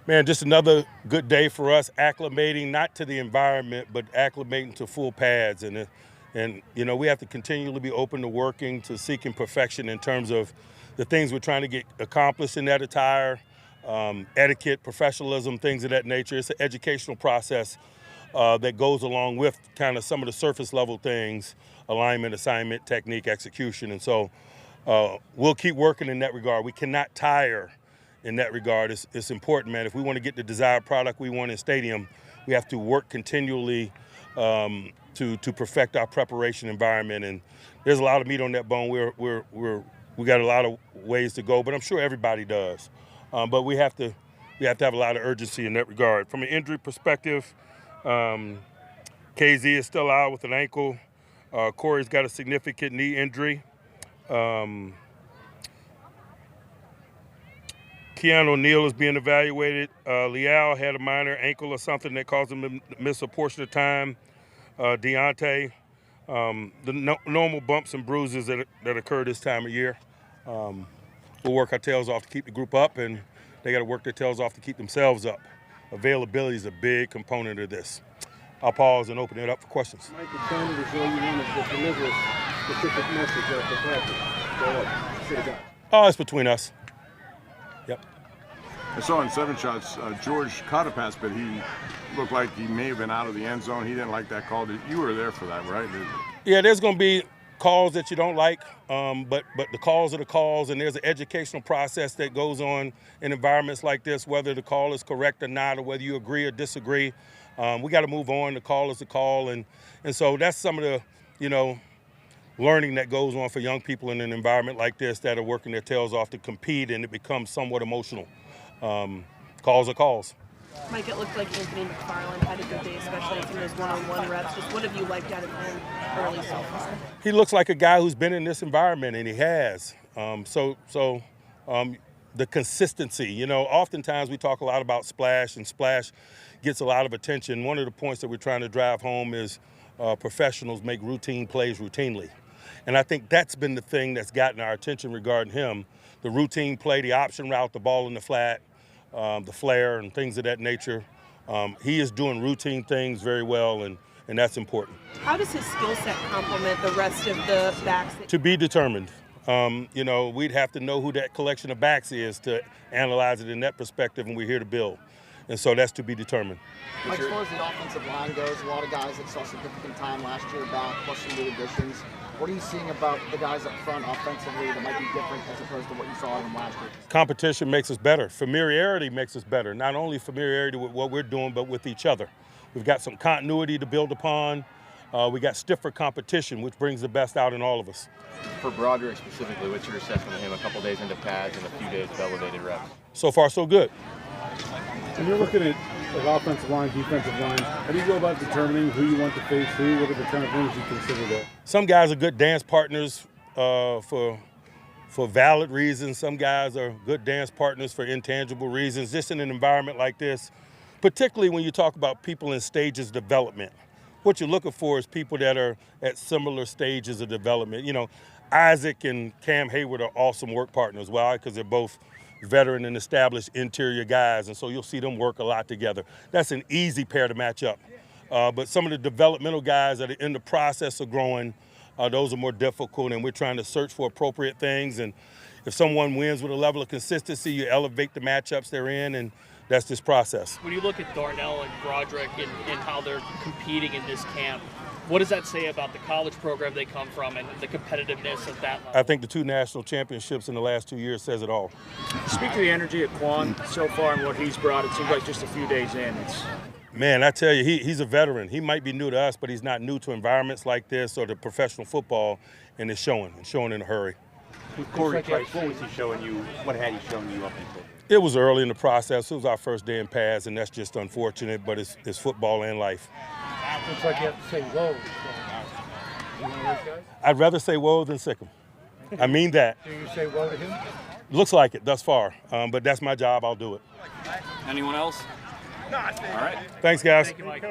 Man, just another good day for us, acclimating not to the environment, but acclimating to full pads. And you know, we have to continually be open to working, to seeking perfection in terms of the things we're trying to get accomplished in that attire, etiquette, professionalism, things of that nature. It's an educational process that goes along with kind of some of the surface level things, alignment, assignment, technique, execution. And so we'll keep working in that regard. We cannot tire in that regard. It's important, man. If we want to get the desired product we want in stadium, we have to work continually to perfect our preparation environment. And there's a lot of meat on that bone. We got a lot of ways to go, but I'm sure everybody does. But we have to have a lot of urgency in that regard. From an injury perspective, KZ is still out with an ankle. Corey's got a significant knee injury. Keanu O'Neal is being evaluated. Leal had a minor ankle or something that caused him to miss a portion of time. Deontay, the normal bumps and bruises that occur this time of year. We'll work our tails off to keep the group up, and they got to work their tails off to keep themselves up. Availability is a big component of this. I'll pause and open it up for questions. Mike, it sounded as though you wanted to deliver a specific message after practice. Go ahead. Sit down. Oh, it's between us. Yep. I saw in 7 shots, George caught a pass, but he looked like he may have been out of the end zone. He didn't like that call. You were there for that, right? Yeah, there's going to be calls that you don't like, but the calls are the calls, and there's an educational process that goes on in environments like this, whether the call is correct or not, or whether you agree or disagree. We got to move on. The call is the call, and so that's some of the, learning that goes on for young people in an environment like this that are working their tails off to compete, and it becomes somewhat emotional. Calls are calls. Mike, it looked like Anthony McFarland had a good day, especially in those one-on-one reps. Just what have you liked out of him early so far? He looks like a guy who's been in this environment, and he has. The consistency, oftentimes we talk a lot about splash, and splash gets a lot of attention. One of the points that we're trying to drive home is professionals make routine plays routinely. And I think that's been the thing that's gotten our attention regarding him. The routine play, the option route, the ball in the flat, the flare, and things of that nature. He is doing routine things very well, and that's important. How does his skill set complement the rest of the backs? To be determined. We'd have to know who that collection of backs is to analyze it in that perspective, and we're here to build. And so that's to be determined. As far as the offensive line goes, a lot of guys that saw significant time last year back, plus some new additions. What are you seeing about the guys up front offensively that might be different as opposed to what you saw in them last year? Competition makes us better. Familiarity makes us better. Not only familiarity with what we're doing, but with each other. We've got some continuity to build upon. We got stiffer competition, which brings the best out in all of us. For Broderick specifically, what's your assessment of him a couple days into pads and a few days of elevated reps? So far, so good. When you're looking at offensive line, defensive line, how do you go about determining who you want to face who? What are the kind of things you consider that? Some guys are good dance partners for valid reasons. Some guys are good dance partners for intangible reasons. Just in an environment like this, particularly when you talk about people in stages of development, what you're looking for is people that are at similar stages of development. Isaac and Cam Hayward are awesome work partners. Why? Because they're both veteran and established interior guys, and so you'll see them work a lot together. That's an easy pair to match up. But some of the developmental guys that are in the process of growing, those are more difficult, and we're trying to search for appropriate things. And if someone wins with a level of consistency, you elevate the matchups they're in, and that's this process. When you look at Darnell and Broderick and how they're competing in this camp, what does that say about the college program they come from and the competitiveness of that level? I think the 2 national championships in the last 2 years says it all. Speak to the energy of Quan so far and what he's brought. It seems like just a few days in. Man, I tell you, he's a veteran. He might be new to us, but he's not new to environments like this or to professional football, and it's showing in a hurry. Corey Price, what was he showing you? What had he shown you up until? It was early in the process. It was our first day in pads, and that's just unfortunate, but it's football and life. Looks like you have to say whoa. You one of those guys? I'd rather say whoa than sick him. I mean that. Do you say whoa to him? Looks like it thus far, but that's my job. I'll do it. Anyone else? All right. Thanks, guys. Thank you, Mike.